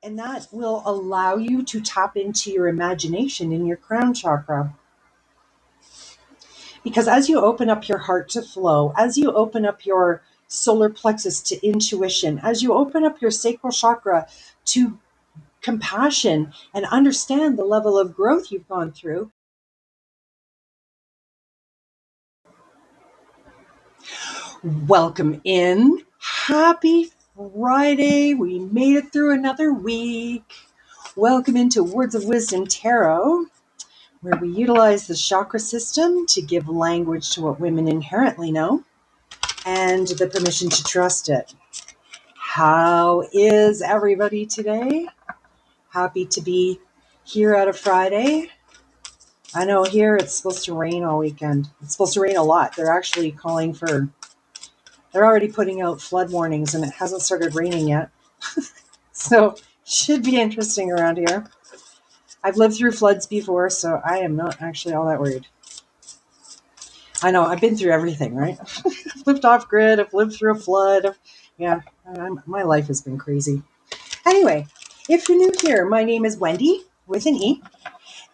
And that will allow you to tap into your imagination in your crown chakra. Because as you open up your heart to flow, as you open up your solar plexus to intuition, as you open up your sacral chakra to compassion and understand the level of growth you've gone through, welcome in. Happy Friday. We made it through another week. Welcome into Words of Wisdom Tarot, where we utilize the chakra system to give language to what women inherently know and the permission to trust it. How is everybody today? Happy to be here at a Friday. I know here it's supposed to rain all weekend. It's supposed to rain a lot. They're actually they're already putting out flood warnings and it hasn't started raining yet. So should be interesting around here. I've lived through floods before, so I am not actually all that worried. I know, I've been through everything, right? I've lived off grid, I've lived through a flood. Yeah, my life has been crazy. Anyway, if you're new here, my name is Wendy with an E,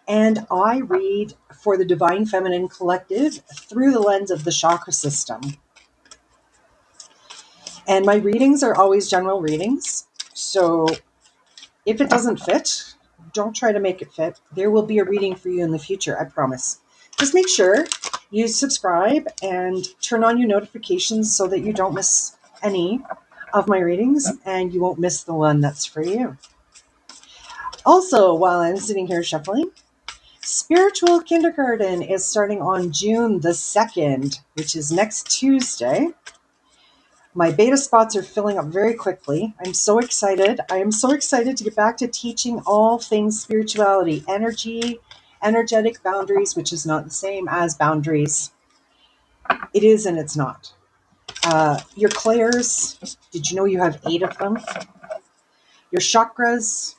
and I read for the Divine Feminine Collective through the lens of the chakra system. And my readings are always general readings, so if it doesn't fit, don't try to make it fit. There will be a reading for you in the future, I promise. Just make sure you subscribe and turn on your notifications so that you don't miss any of my readings and you won't miss the one that's for you. Also, while I'm sitting here shuffling, Spiritual Kindergarten is starting on June the 2nd, which is next Tuesday. My beta spots are filling up very quickly. I'm so excited. I am so excited to get back to teaching all things spirituality, energy, energetic boundaries, which is not the same as boundaries. It is and it's not. Your clairs, did you know you have 8 of them? Your chakras,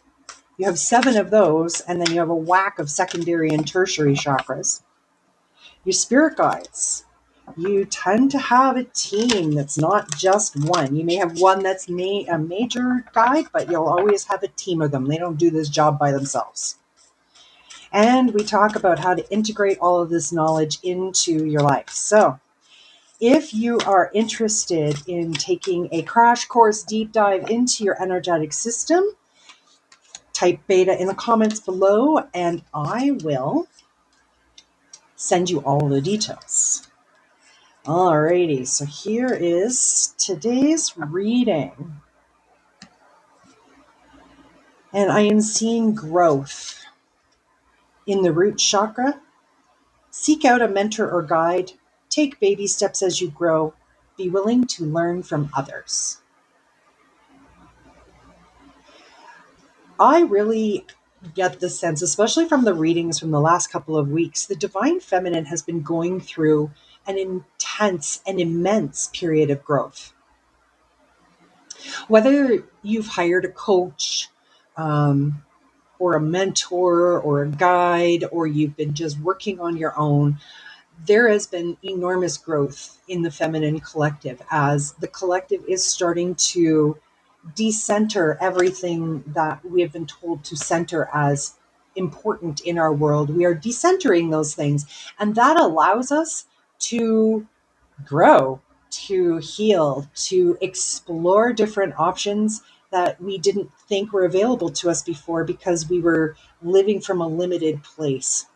you have 7 of those, and then you have a whack of secondary and tertiary chakras. Your spirit guides, you tend to have a team that's not just one. You may have one that's a major guide, but you'll always have a team of them. They don't do this job by themselves. And we talk about how to integrate all of this knowledge into your life. So if you are interested in taking a crash course deep dive into your energetic system, type beta in the comments below and I will send you all the details. Alrighty, so here is today's reading. And I am seeing growth in the root chakra. Seek out a mentor or guide. Take baby steps as you grow. Be willing to learn from others. I really get the sense, especially from the readings from the last couple of weeks, the Divine Feminine has been going through an intense and immense period of growth. Whether you've hired a coach or a mentor or a guide, or you've been just working on your own, there has been enormous growth in the feminine collective as the collective is starting to decenter everything that we have been told to center as important in our world. We are decentering those things, and that allows us to grow, to heal, to explore different options that we didn't think were available to us before because we were living from a limited place.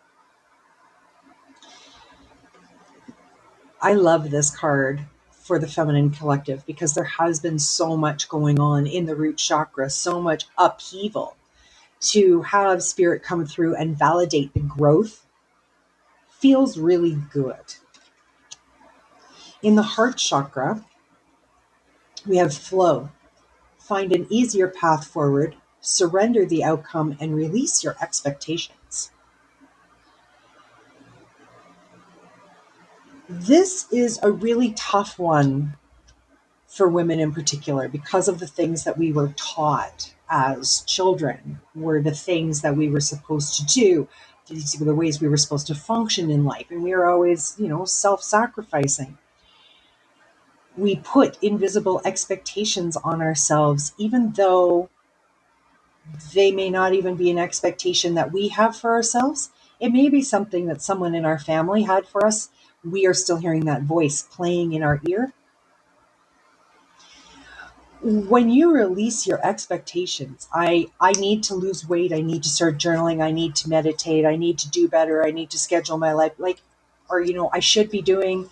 I love this card for the feminine collective because there has been so much going on in the root chakra, so much upheaval. To have spirit come through and validate the growth feels really good. In the heart chakra, we have flow. Find an easier path forward, surrender the outcome, and release your expectations. This is a really tough one for women in particular because of the things that we were taught as children were the things that we were supposed to do. These were the ways we were supposed to function in life. And we were always, self-sacrificing. We put invisible expectations on ourselves, even though They may not even be an expectation that we have for ourselves. It may be something that someone in our family had for us. We are still hearing that voice playing in our ear. When you release your expectations, I need to lose weight, I need to start journaling, I need to meditate, I need to do better, I need to schedule my life, like, or, I should be doing,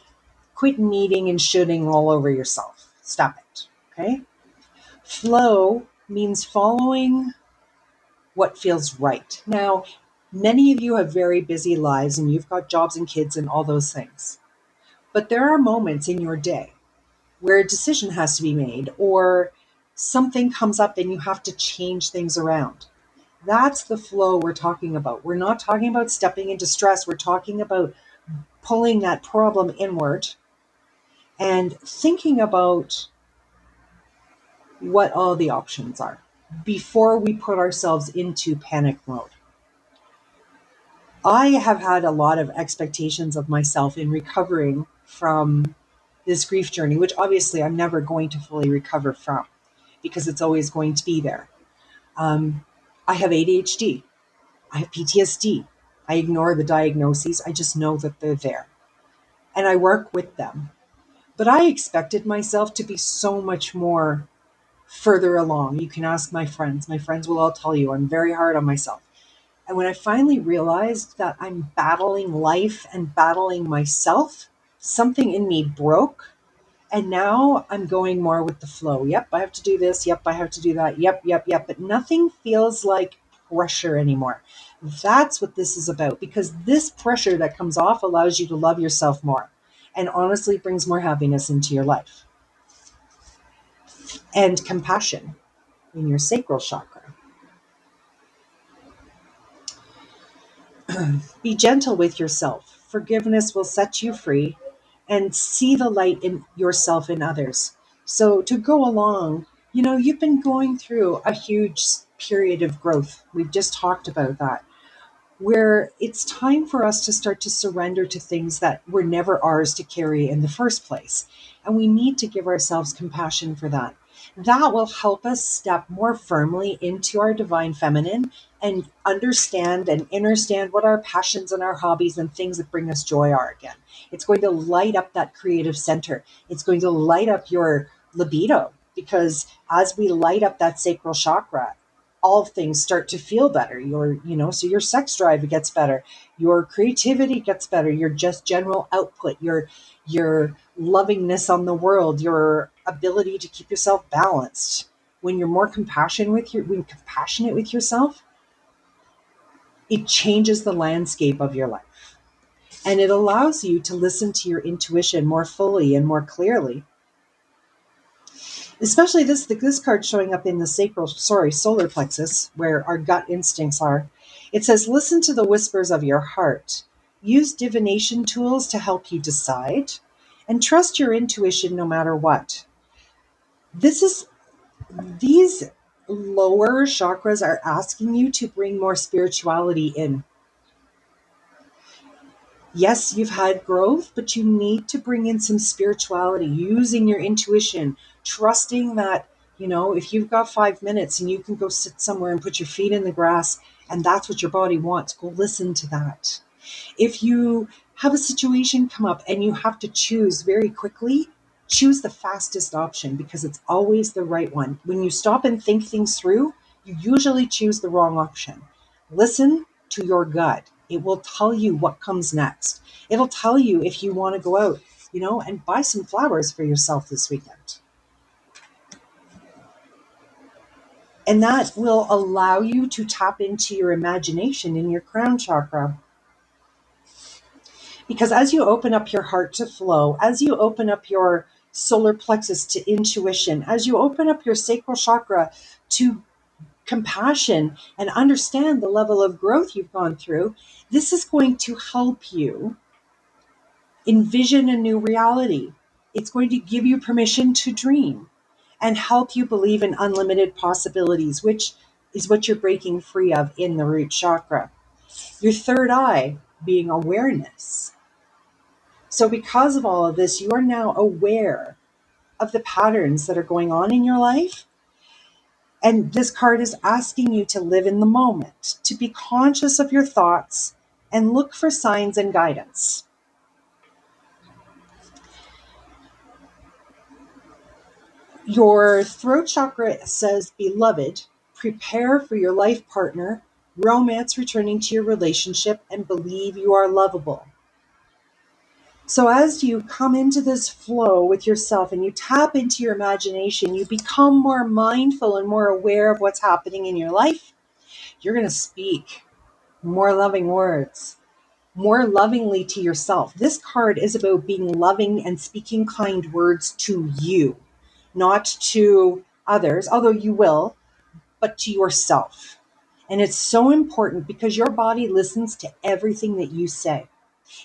quit needing and shoulding all over yourself. Stop it. Okay. Flow means following what feels right. Now, many of you have very busy lives and you've got jobs and kids and all those things. But there are moments in your day where a decision has to be made or something comes up and you have to change things around. That's the flow we're talking about. We're not talking about stepping into stress. We're talking about pulling that problem inward and thinking about what all the options are before we put ourselves into panic mode. I have had a lot of expectations of myself in recovering from this grief journey, which obviously I'm never going to fully recover from because it's always going to be there. I have ADHD. I have PTSD. I ignore the diagnoses. I just know that they're there. And I work with them. But I expected myself to be so much more further along. You can ask my friends. My friends will all tell you I'm very hard on myself. And when I finally realized that I'm battling life and battling myself, something in me broke. And now I'm going more with the flow. Yep, I have to do this. Yep, I have to do that. Yep, yep, yep. But nothing feels like pressure anymore. That's what this is about, because this pressure that comes off allows you to love yourself more and honestly brings more happiness into your life and compassion in your sacral chakra. Be gentle with yourself. Forgiveness will set you free, and see the light in yourself and others. So, to go along, you've been going through a huge period of growth. We've just talked about that, where it's time for us to start to surrender to things that were never ours to carry in the first place. And we need to give ourselves compassion for that. That will help us step more firmly into our divine feminine and understand and understand what our passions and our hobbies and things that bring us joy are again. It's going to light up that creative center. It's going to light up your libido, because as we light up that sacral chakra, all things start to feel better. So your sex drive gets better, your creativity gets better, your just general output, your lovingness on the world, your ability to keep yourself balanced. When you're more when compassionate with yourself, it changes the landscape of your life. And it allows you to listen to your intuition more fully and more clearly. Especially this card showing up in the solar plexus, where our gut instincts are. It says, listen to the whispers of your heart. Use divination tools to help you decide, and trust your intuition no matter what. These lower chakras are asking you to bring more spirituality in. Yes, you've had growth, but you need to bring in some spirituality, using your intuition, trusting that, if you've got 5 minutes and you can go sit somewhere and put your feet in the grass and that's what your body wants, go listen to that. If you have a situation come up and you have to choose very quickly, choose the fastest option, because it's always the right one. When you stop and think things through, you usually choose the wrong option. Listen to your gut. It will tell you what comes next. It'll tell you if you want to go out, and buy some flowers for yourself this weekend. And that will allow you to tap into your imagination in your crown chakra. Because as you open up your heart to flow, as you open up your solar plexus to intuition, as you open up your sacral chakra to compassion and understand the level of growth you've gone through, this is going to help you envision a new reality. It's going to give you permission to dream and help you believe in unlimited possibilities, which is what you're breaking free of in the root chakra. Your third eye being awareness. So because of all of this, you are now aware of the patterns that are going on in your life. And this card is asking you to live in the moment, to be conscious of your thoughts and look for signs and guidance. Your throat chakra says, beloved, prepare for your life partner, romance returning to your relationship, and believe you are lovable. So as you come into this flow with yourself and you tap into your imagination, you become more mindful and more aware of what's happening in your life. You're going to speak more loving words, more lovingly to yourself. This card is about being loving and speaking kind words to you, not to others, although you will, but to yourself. And it's so important because your body listens to everything that you say.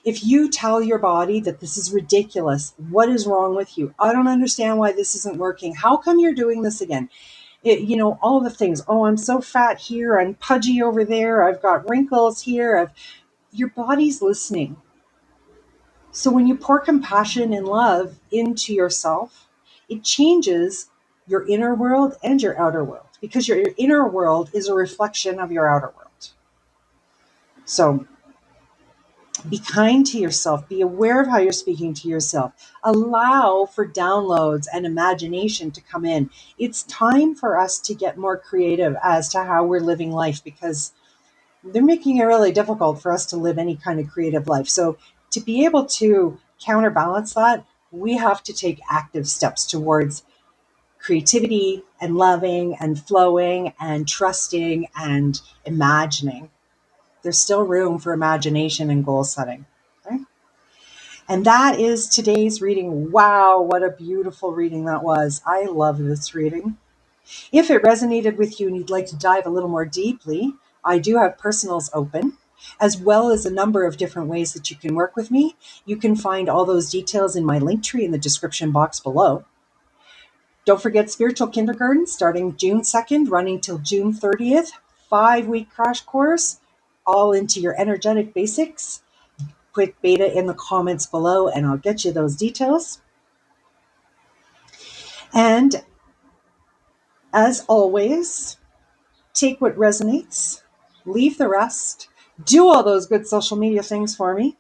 If you tell your body that this is ridiculous, what is wrong with you? I don't understand why this isn't working. How come you're doing this again? All the things. Oh, I'm so fat here. I'm pudgy over there. I've got wrinkles here. Your body's listening. So when you pour compassion and love into yourself, it changes your inner world and your outer world, because your inner world is a reflection of your outer world. So be kind to yourself. Be aware of how you're speaking to yourself. Allow for downloads and imagination to come in. It's time for us to get more creative as to how we're living life, because they're making it really difficult for us to live any kind of creative life. So to be able to counterbalance that, we have to take active steps towards creativity and loving and flowing and trusting and imagining. There's still room for imagination and goal setting. Okay? And that is today's reading. Wow, what a beautiful reading that was. I love this reading. If it resonated with you and you'd like to dive a little more deeply, I do have personals open, as well as a number of different ways that you can work with me. You can find all those details in my link tree in the description box below. Don't forget Spiritual Kindergarten starting June 2nd, running till June 30th. 5-week crash course, all into your energetic basics. Quick beta in the comments below, and I'll get you those details. And as always, take what resonates, leave the rest, do all those good social media things for me,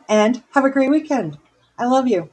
and have a great weekend. I love you.